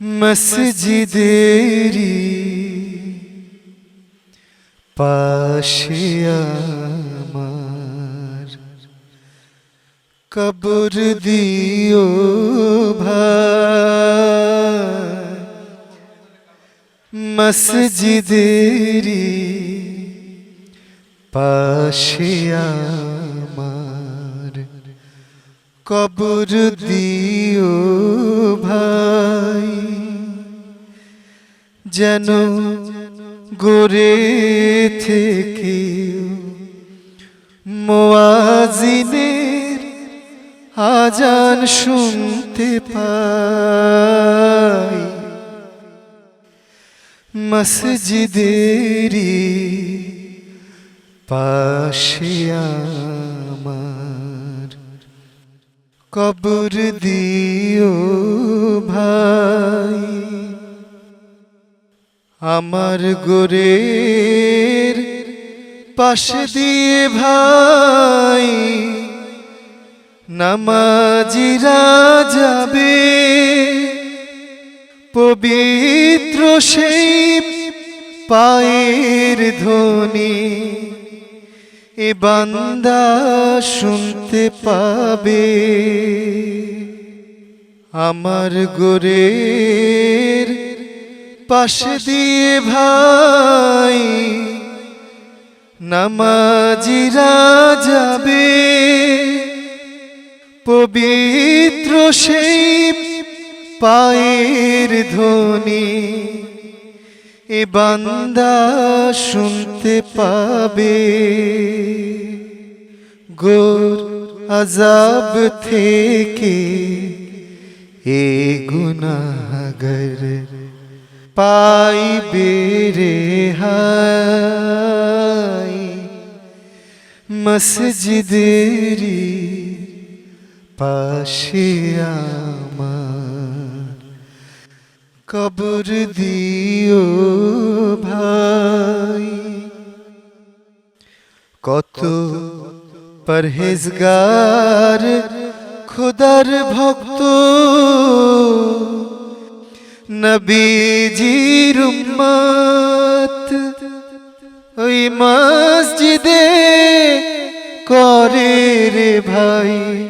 মসজিদেরি পাশে আমার কবর দিও ভাই। মসজিদেরি পাশে আমার কবর দিও ভাই। যেন গোরে থেকে মুয়াজ্জিনের আজান শুনতে পাই। মসজিদেরি পাশে আমার কবর দিও ভাই। আমার গোরের পাশে দিয়ে ভাই নামাজিরা যাবে, পবিত্র সেই পায়ের ধ্বনি এ বান্দা শুনতে পাবে। আমার গোরের পাশে দিয়ে ভাই নামাজিরা যাবে, পবিত্র সেই পায়ের ধ্বনি এ বান্দা শুনতে পাবে। গোর আযাব থেকে এ গুনাহগার পাইবে রেহাই। মসজিদেরি পাশে আমার কবর দিও ভাই। কত পরহেজগার খুদার ভক্ত নবীজির উম্মত ওই মসজিদে করে রে ভাই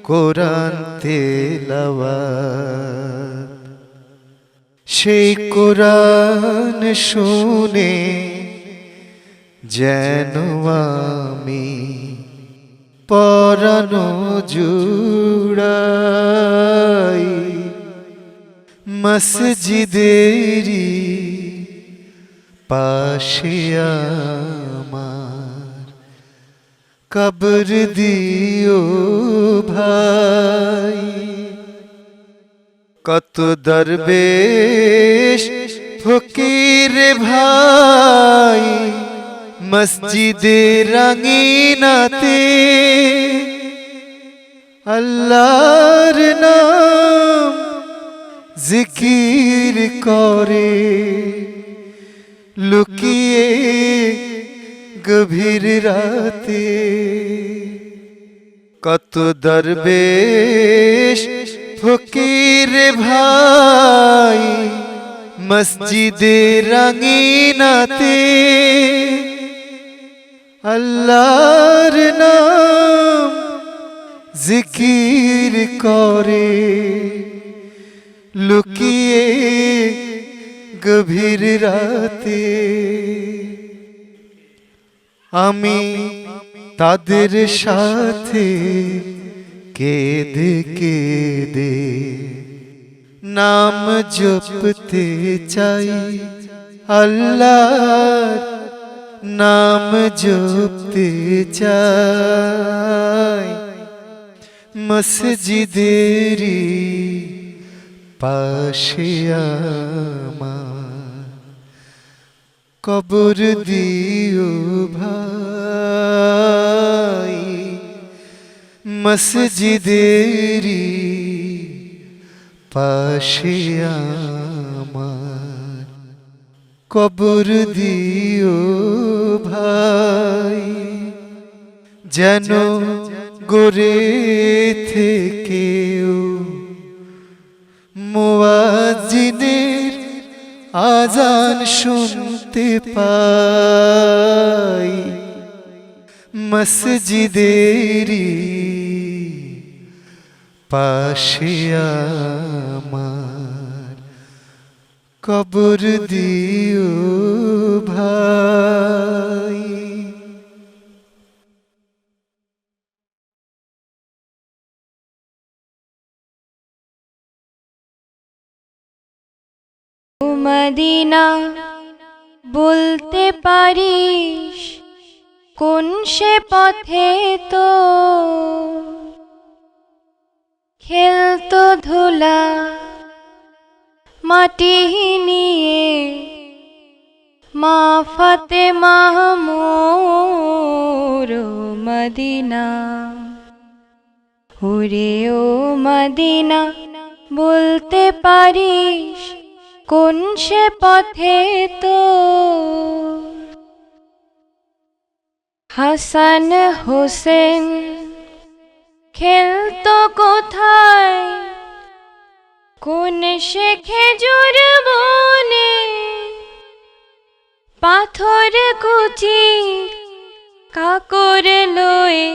কোরআন তেলাওয়াত। সেই কোরআন শুনে যেন আমি পরানো জুড়াই। মসজিদেরি পাশে আমার কবর দিও ভাই। কত দরবেশ ফকির ভাই মসজিদের রঙিনাতে আল্লাহর নাম জিকির করে, লুকিয়ে গভীর রাতে। কত দরবেশ ফকির ভাই মসজিদের রঙিনাতে আল্লাহর নাম জিকির করে, লুকিয়ে গভীর রাতে। আমি তাদের সাথে কেঁদে কেঁদে নাম জপতে চাই, আল্লাহর নাম জপতে চাই। মসজিদেরি পাশে আমার কবর দিও ভাই। মসজিদেরি পাশে আমার কবর দিও ভাই। যেন গোরে থেকেও মুয়াজ্জিন আজান শুনতে পাই মসজিদেরি পাশে আমার কবর দিও ভাই। মদিনা বলতে পারিস কোন সে পথে তো খেলতো ধুলা মাটি নিয়ে মা ফাতেমা মোর মদিনা। ওরে ও মদিনা বলতে পারিস কোন সে পথে তো হাসান হোসেন খেলতো কোথায় কোন সে খেজুর বনে পাথর কুচি কাকর লয়ে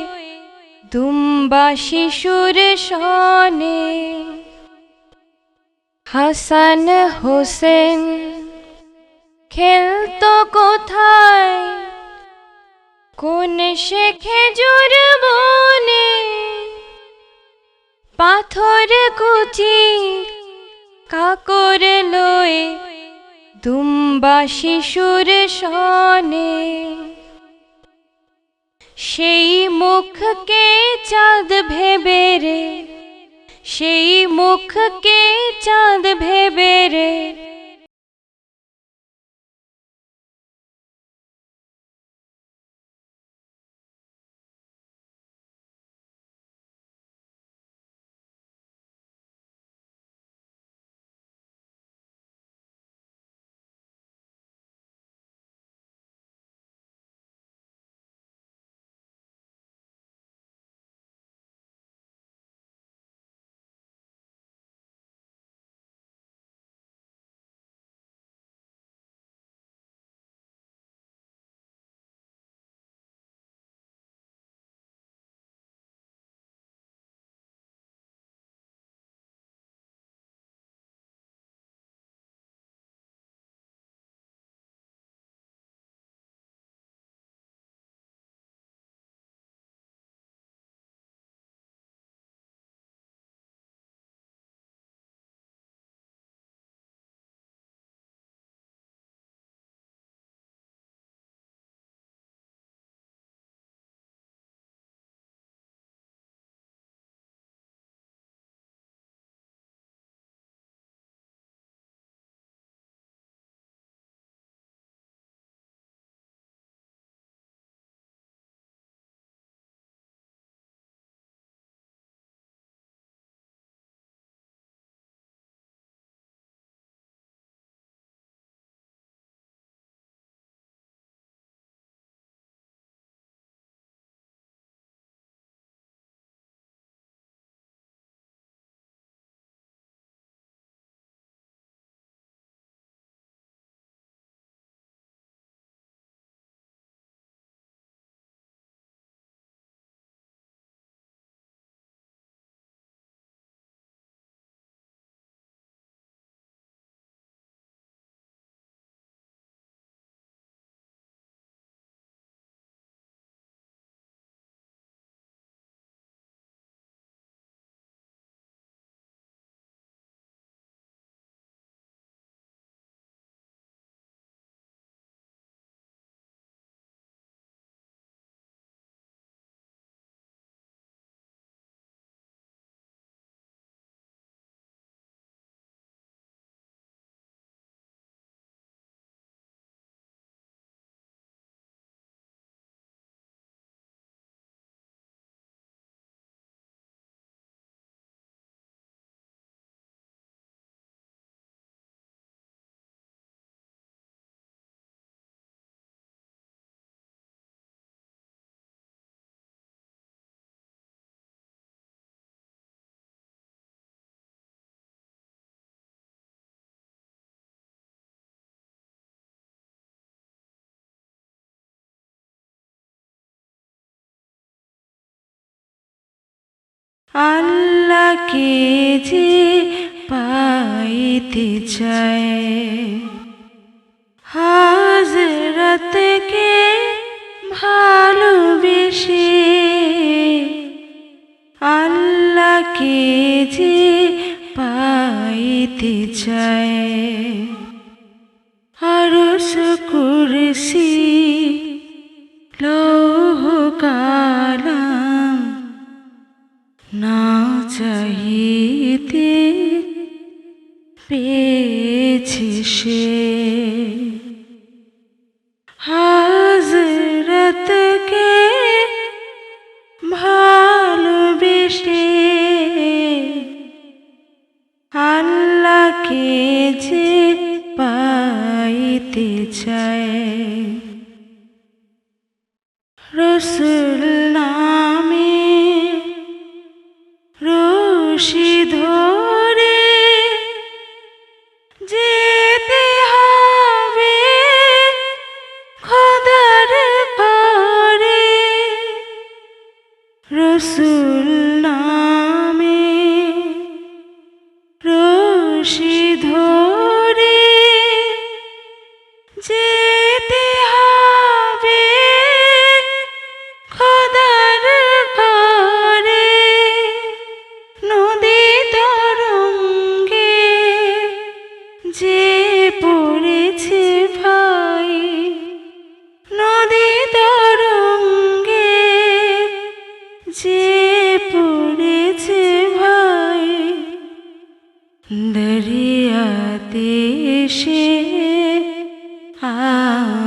দুম্বা শিশুর সনে। হাসান হোসেন খেলতো কোথায় কোন সে খেজুর বনে পাথর কুচি কাকর লয়ে দুম্বা শিশুর সনে। সেই মুখকে চাঁদ ভেবে রে সেই মুখকে চাঁদ ভেবে রে আল্লাহকে যে পাইতে চায়, হাজরতকে ভালোবেসে আল্লাহকে যে পাইতে চায়। আরশ কুরসি লৌহ কালাম না চাহিতে পেয়েছে সে, হাজরতকে ভালোবেসে আল্লাহকে যে পাইতে চায়। রসুল নামে রশি ধরে যেতে হবে খোদার ঘরে, রসুল নামে রশি ধরে যেতে হবে খোদার ঘরে। নদী তরঙ্গে যে পড়েছে ভাই, নদী তরঙ্গে যে পড়েছে ভাই, দরিয়াতে সে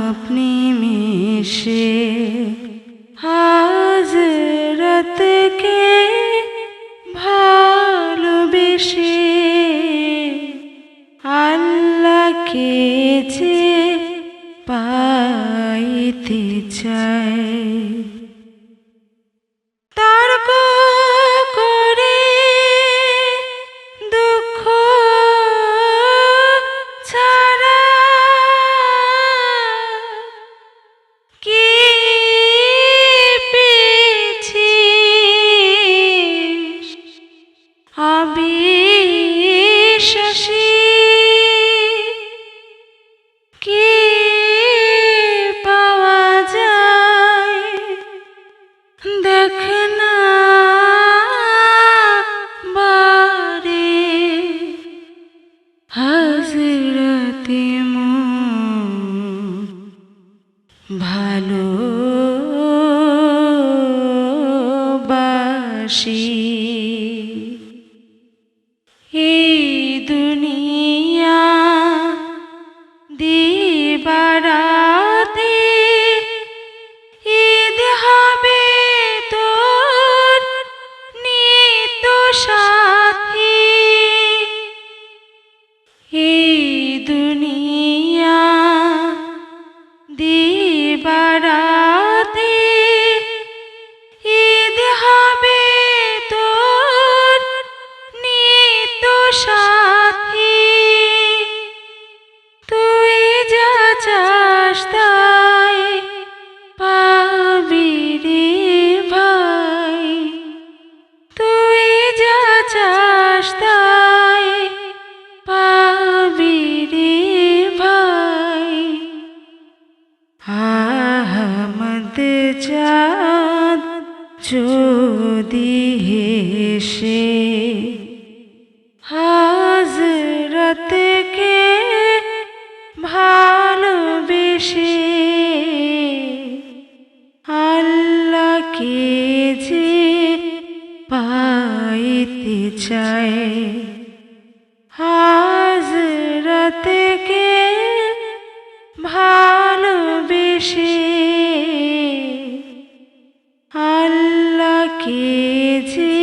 আপনি মিশে হাজরতকে ভালোবেসে আল্লাহকে যে পাইতে চায়। তর্ক করে দুঃখ ছাড়া কি পেয়েছিস, অবিশ্বাসী কি পাওয়া যায়, দেখ না বারে হাজরতে ভালোবাসি। এই দুনিয়া দিবারাতে ঈদ হবে তোর নিত্য সাথী, এই দুনিয়া দিবারাতে ঈদ হবে তোর নিত্য সাথী। তুই যা চাস তাই পাবি রে ভাই, তুই যা চাস তাই পাবি রে ভাই। আহমদ চাঁদ যদি হেসে হাজরতকে ভালোবেসে আল্লাহকে যে পাইতে চায়, হাজরতকে ভালোবেসে আল্লাহকে যে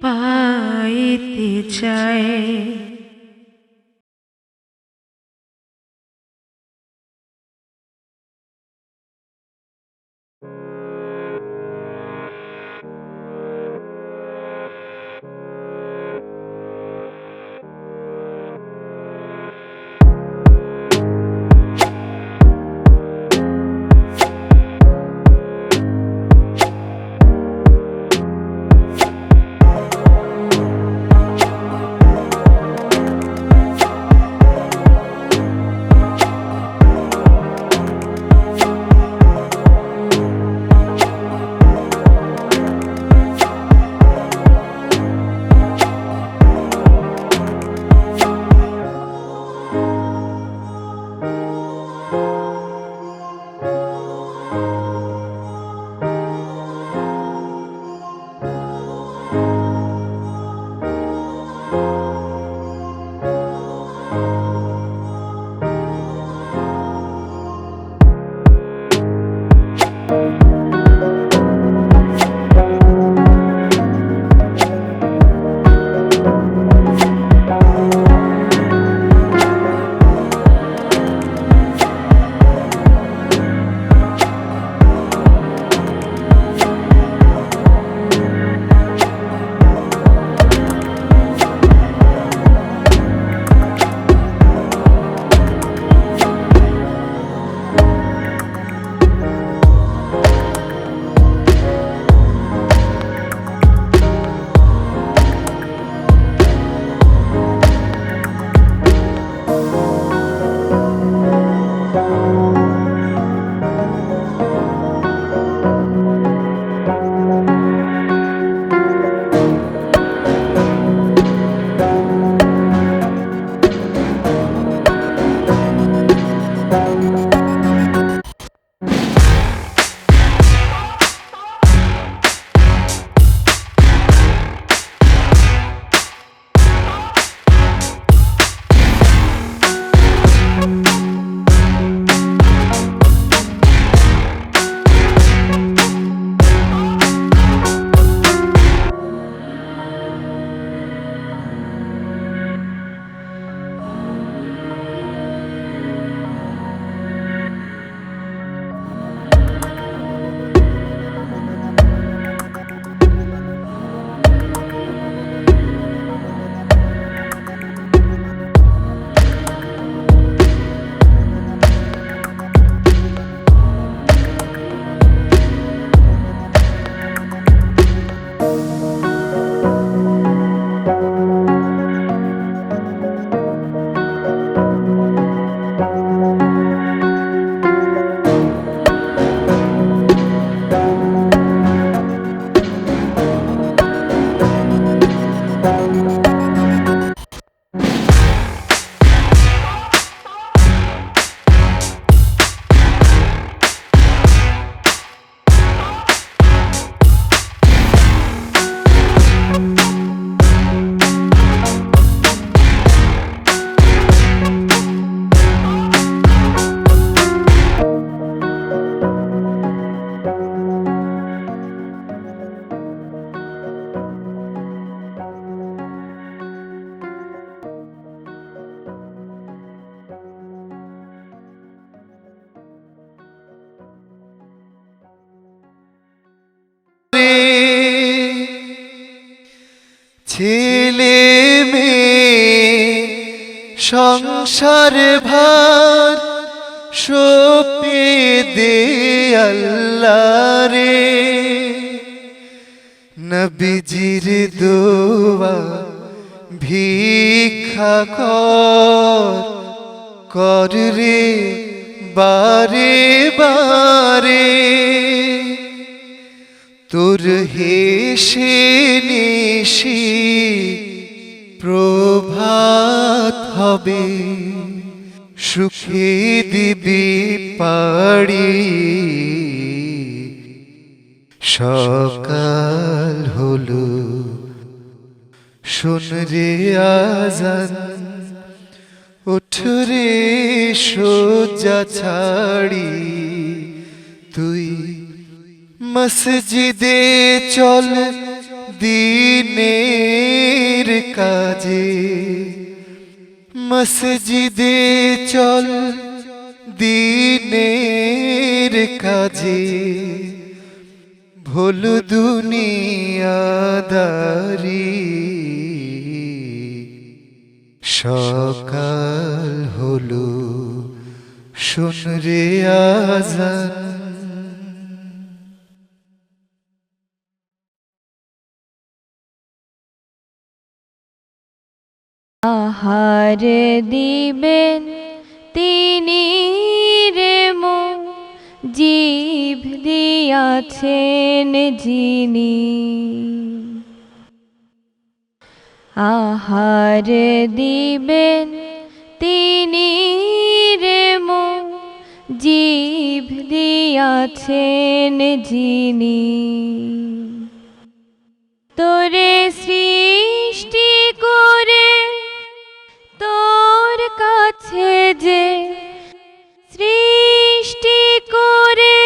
পাইতে চায়। ছেলে মেয়ে সংসার ভার সপে দে আল্লাহ রে, নবীজির দোয়া ভিক্ষা কর রে বারে বারে, তোর হেসে নিশি প্রভাত হবে, সুখে দিবি পাড়ি সকাল হলো। শোন রে আজান, ওঠ রে শয্যা ছাড়ি, তুই মসজিদে চল দিনের কাজে, মসজিদে চল দিনের কাজে, ভুল দুনিয়াদারি সকাল হলো। শোন রে আজান। আহার দিবেন তিনি রে মন, জিভ দিয়াছেন যিনি। আহার দিবেন তিনি রে মন, জিভ দিয়াছেন যিনি। তোরে সৃষ্টি করে তোর কাছে যে, সৃষ্টি করে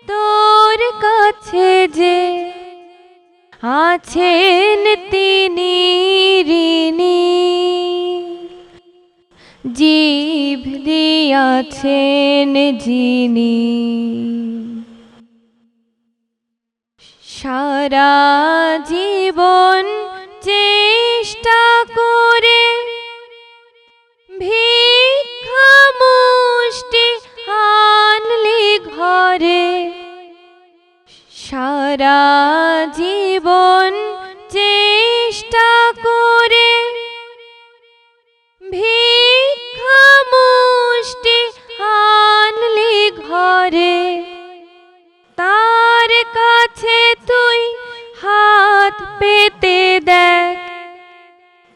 তোর কাছে যে আছেন তিনি ঋণী, জিভ দিয়াছেন যিনি। সারা জীবন চেষ্টা করে ভিক্ষা মুষ্টি আনলি ঘরে, সারা জীবন চেষ্টা করে ভিক্ষা মুষ্টি আনলি ঘরে, তার কাছে তুই হাত পেতে দেখ,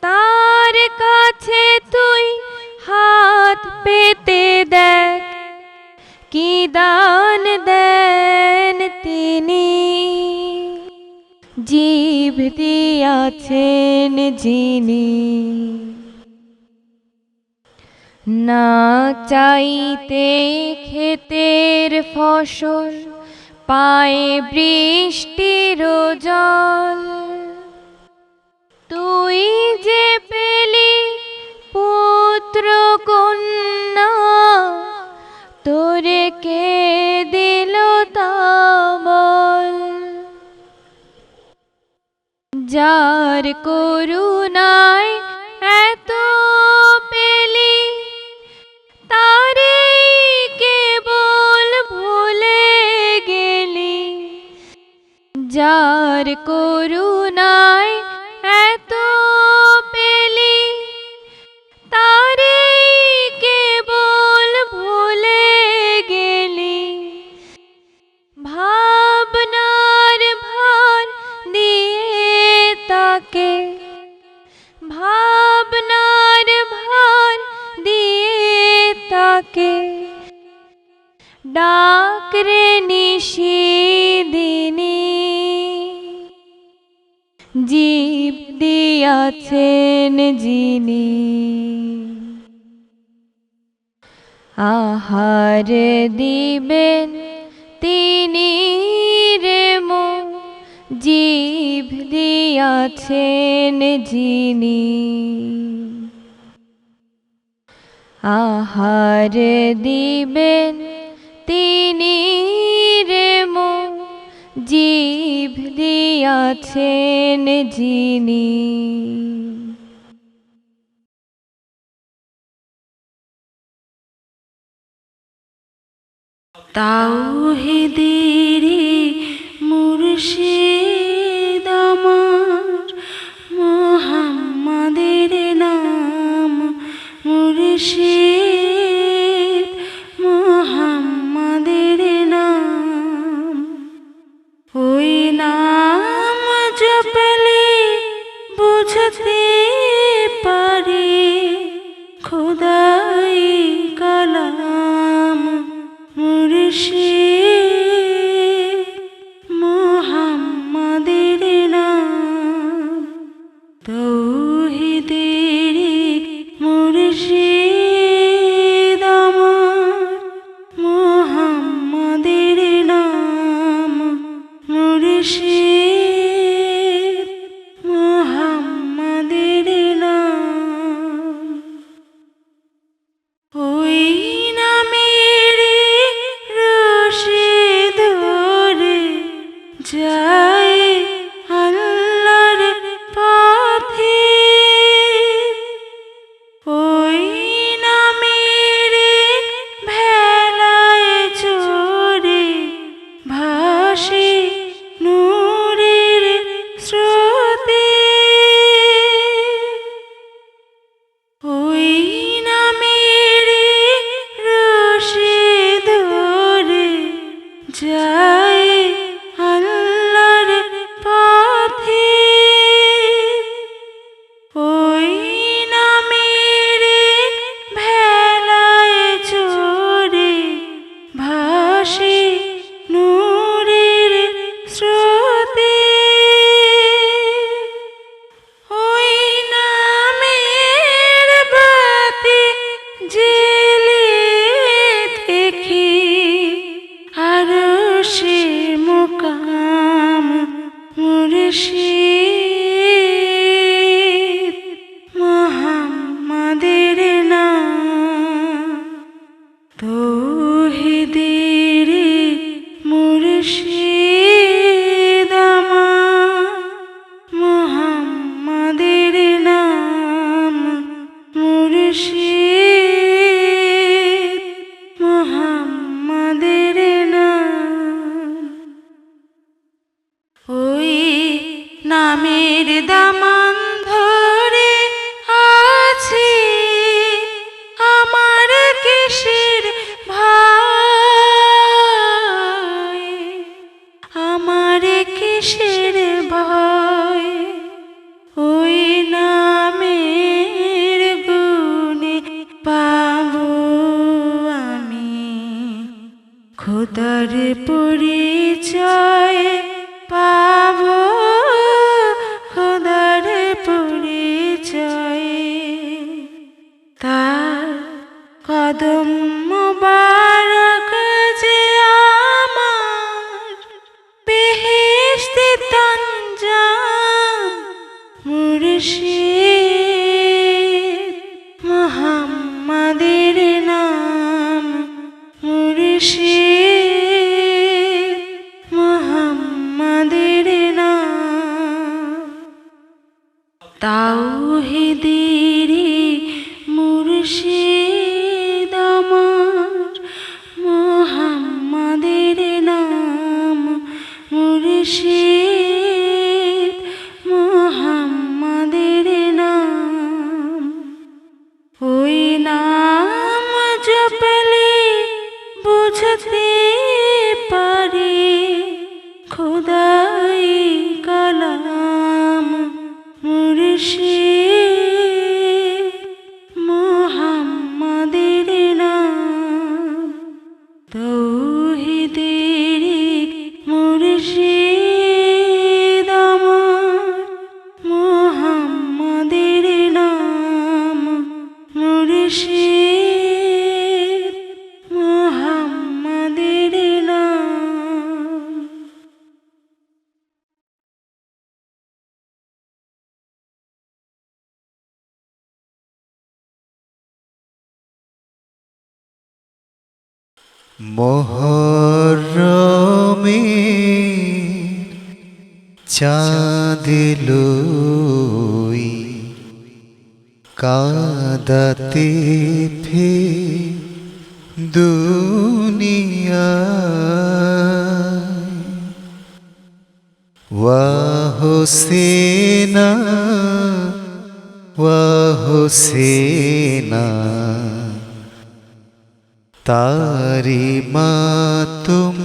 তার কাছে তুই হাত পেতে দেখ, কি দান দেন তিনি, জিভ দিয়াছেন যিনি। না চাইতে ক্ষেতের ফসল পায় বৃষ্টির জল, তুই যে পেলি পুত্র কন্যা, তোরে কে দিল তা বল। যার করুণায় এত পেলি, তারে কেবল ভুলে গেলি। যার করুণায় এত পেলি, তারে কেবল ভুলে গেলি। ভাবনার ভার দিয়ে তাকে, ভাবনার ভার দিয়ে তাকে ডাক রে নিশিদিনী, জীব দিয়াছেন যিনি। আহার দিবেন তিনি রে মন, জীব দিয়াছেন যিনি। আহার দিবেন তিনি রে মন, জীব দিয়াছেন যিনি। তাওহীদেরই মুর্শিদ আমার, মুহাম্মাদের নাম মুর্শিদ, মুহাম্মাদের নাম। ওই নাম জপলে বুঝতে পারে খোদাই কালাম মুর্শিদ, মুহাম্মাদের নাম। তাওহীদেরই মুর্শিদ আমার, মুহাম্মাদের নাম মুর্শিদ, মুহাম্মাদের নাম। ওই নামের রশি ধরে যায় আল্লাহর পথে, ওই নামের ভেলায় চড়ে ভাসে নূরের স্রোতে, ওই নামের রশি ধরে যায় আল্লাহর পথে, ওই নামের ভেলায় চড়ে ভাসে নূরের স্রোতে, ওই নামের বাতি জেলে দেখি আরশে মুকাম মুর্শিদ, মুহাম্মাদের নাম। তাওহীদেরই মুর্শিদ আমার, মুহাম্মাদের নাম মুর্শিদ, মুহাম্মাদের নাম। ওই নামের দামান ধরে আছি আমার কিসের ভয়, আমার কিসের ভয়। ওই নামের গুণে পাবো আমি খোদার পরিচয়, পাবো খোদার পরিচয়। তার কদম মুবারক যে আমার বেহেশতে তঞ্জাম মুর্শিদ, মুহাম্মাদের নাম মুর্শিদ, মুহাম্মাদের নাম। তাওহীদেরই মুর্শিদ আমার, মুহাম্মাদের নাম মুর্শিদ, মুহাম্মাদের নাম। ওই নাম জপলে বুঝতে পারে খোদাই কালাম মুর্শিদ, মুহাম্মাদের নাম। তাওহীদেরই মুর্শিদ আমার, মুহাম্মাদের নাম মুর্শিদ, মুহাম্মাদের নাম। মোহরমে চাঁদিলই কাঁদাতে ফে দুনিয়া ওয়াহসেনা ওয়াহসেনা তারি মাতুম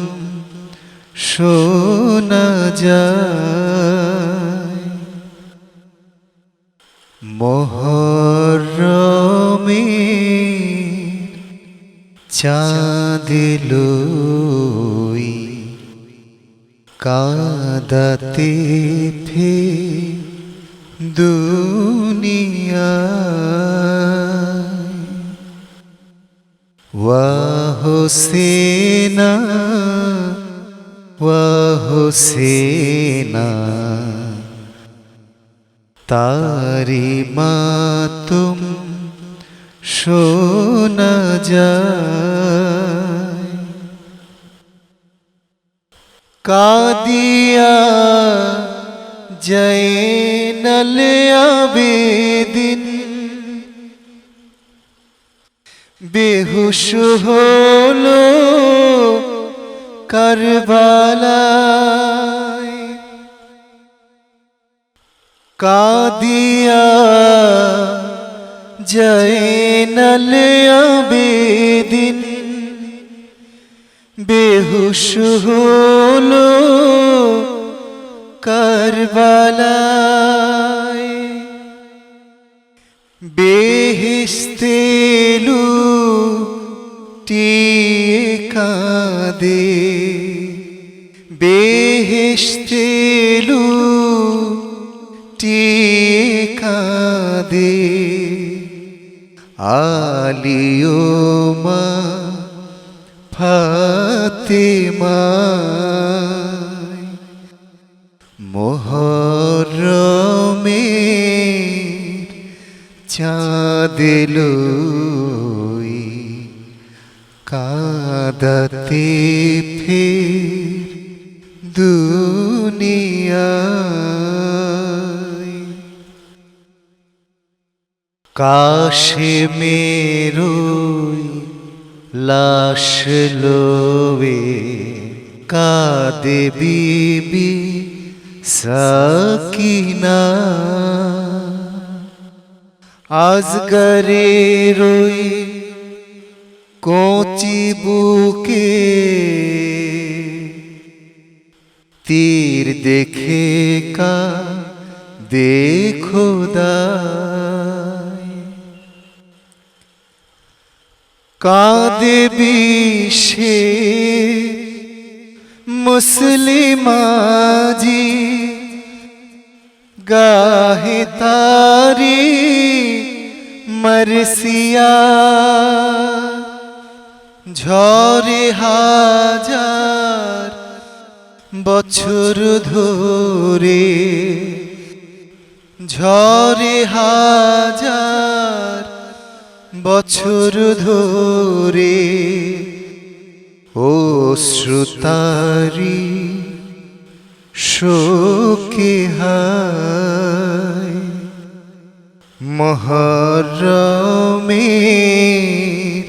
শোনা যায় মোহরমে চাঁদিলই কাঁদাতে ফে দুনিয়া ওয়াহসেনা ওয়াহসেনা তারি মাতুম শোনা যায় কাদিয়া জৈনল আবেদিন বেহুশ হলো কারবালায় কাদিয়া জৈনল আবেদিন বেহুশ হলো কারবালায় বেহেশতে লুটিয়ে কাঁদে বেহেশতে লুটিয়ে কাঁদে আলিয়মা ফাতেমা মোহরমের চাঁদিলই কাঁদাতে ফের দুনিয়ায় কাশেমেরই লাশ লোবে কাঁদে বিবি সাকিনা আজগরের ওই কচি বুকে তীর দেখে দেখো কাঁদে বিষে মুসলিমাজি গাহে তারি মরসিয়া ঝরে হাজার বছর ধরে ঝরে হাজার বছর ধরে ও শ্রুতারি শোকে হায় মহরমের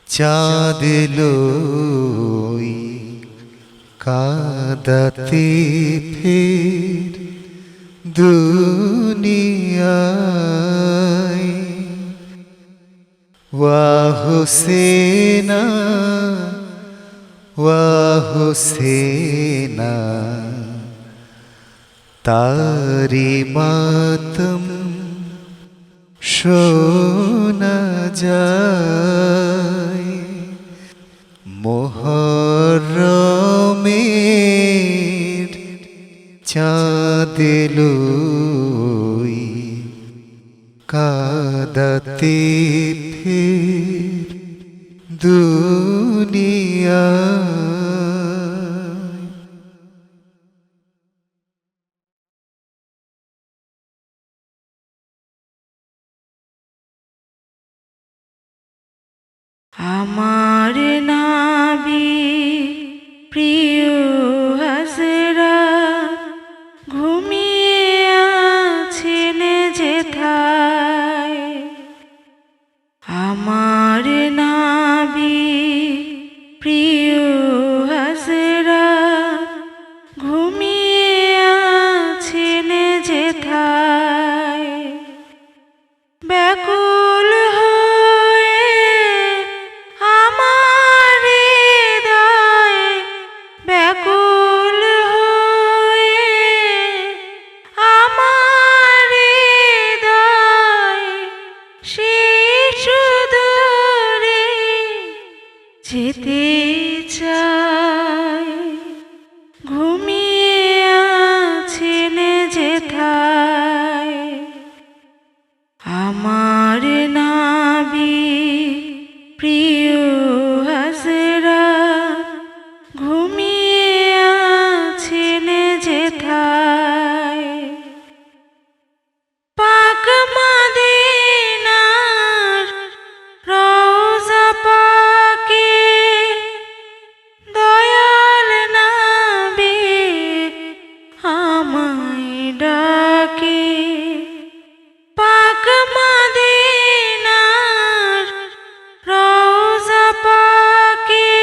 চাঁদিলই কাঁদাতে ফের দুনিয়ায় ওয়াহসেনা ওয়াহসেনা তারি মাতম শোনা যায় মোহরমের চাঁদিলই কাঁদাতে ফের দুনিয়ায় আমার নাবি প্রিয় হাসরা ঘুমিয়ে আছেন যেথায় আমার নাবি প্রিয় হযরত ঘুমিয়ে আছেন যেথায় পাক মদিনার রওজা পাকে দয়াল নবী আমায় ডাকে পাক মদিনার রওজা পাকে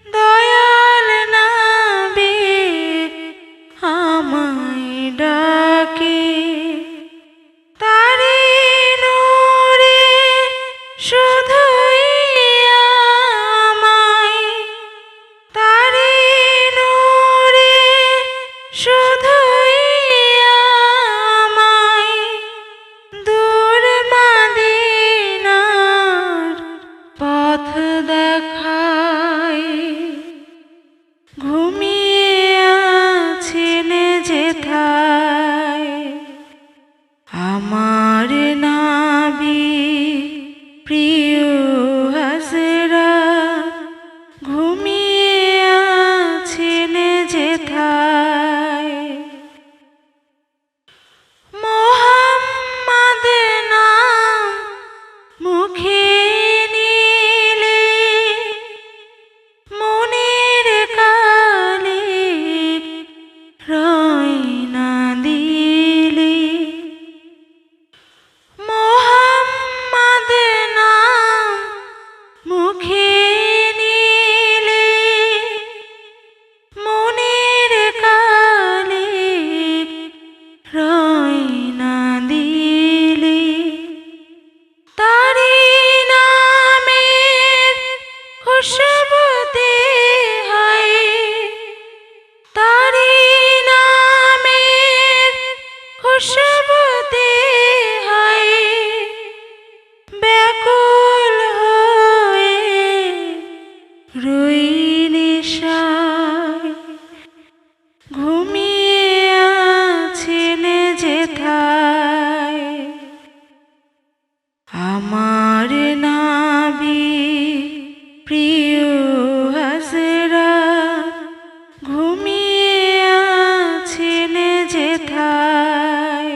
দয়াল নবী আমায় ডাকে তারি নূরে শুধুই আমায় তারি নূরে শুধুই আমায় দূর মদিনার পথ দেখায় ঘুমিয়ে আছেন যেথায় আমার নাবি প্রিয় হযরত ঘুমিয়ে আছেন যেথায় মুহাম্মদ নাম মুখে নিলে মনের কালি রয় না দিলে মুহাম্মদ নাম মুখে নিলে মনের কালি রয় না দিলে তারি নামের খুশবুতে হয় তারি নামের খুশবুতে হয় ব্যাকুল হয়ে রই নিশায় ঘুমিয়ে আছেন যেথায় আমার নাবি প্রিয় হযরত ঘুমিয়ে আছেন যেথায়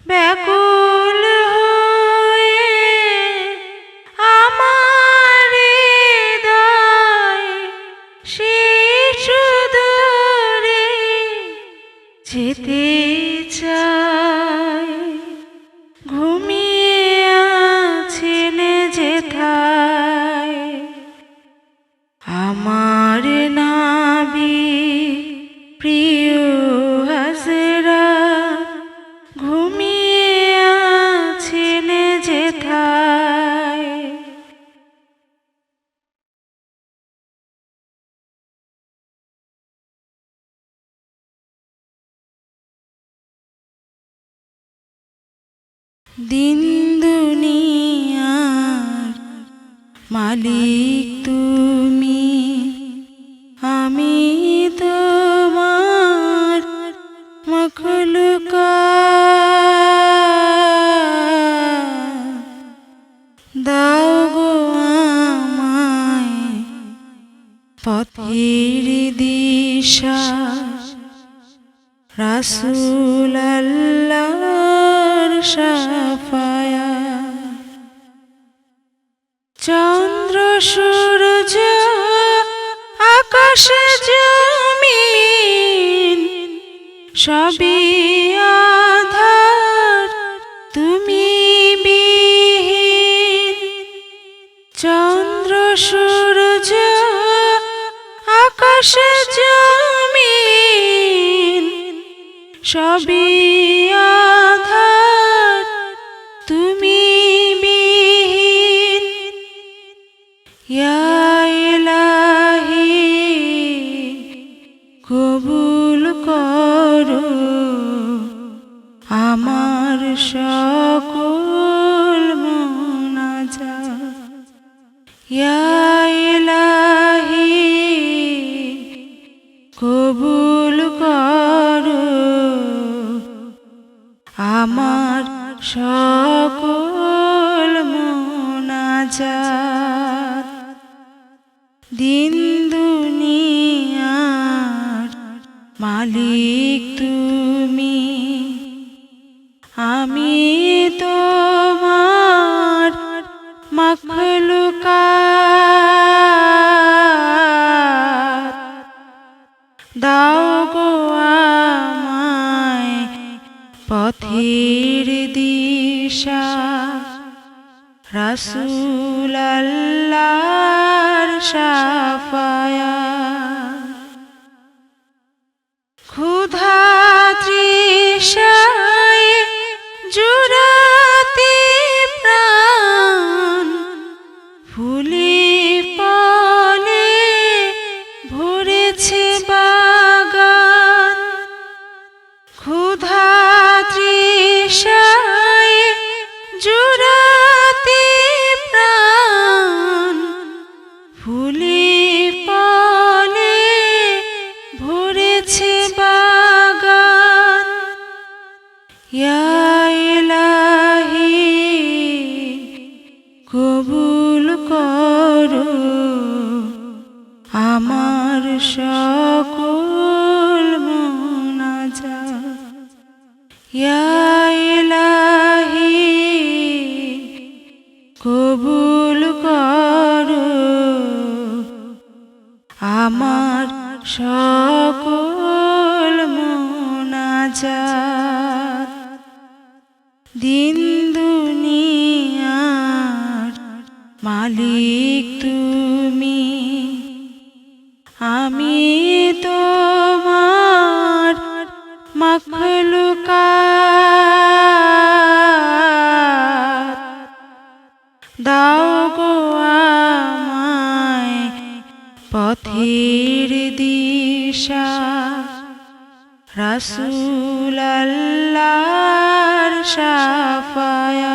ব্যাকুল হয়ে আমার হৃদয় সুদূরে যেতে চায় ঘুমিয়ে আছেন যেথায় আমার নাবি প্রিয় হযরত ঘুমিয়ে আছেন যেথায় দিন দুনিয়ার মালিক তুমি আমি তোমার মাখলুকাত দাও গো আমায় পথের দিশা রাসূল আল্লাহর শাফায়াত চন্দ্র সূর্য আকাশ জমিন সবই আধার তুমি বিহীন চন্দ্র সূর্য আকাশ জমিন সবই আধার তুমি বিহীন ইয়া ইলাহি কবুল করো আমার সকল মুনাজাত ইয়া ইলাহি কবুল করো আমার সকল মুনাজাত। দিন দুনিয়ার মালিক তুমি, আমি তোমার মাখলুকাত। দাও গো আমায় পথের দিশা, রাসূল আল্লাহর শাফায়াত। ক্ষুধা তৃষায় জুড়াতে প্রাণ, ফুলে ফলে ভরেছে বাগান। ক্ষুধা তৃষায় জুড়াতে প্রাণ, ফুলে ফলে ভরেছে বাগান। ইয়া ইলাহি কবুল করো আমার সকল মুনাজাত। ইয়া ইলাহি কবুল করো আমার সকল মুনাজাত। দিন দুনিয়ার মালিক তুমি, আমি তোমার মাখলুকাত। দাও গো আমায় পথের দিশা, রাসূল আল্লাহর শাফায়াত।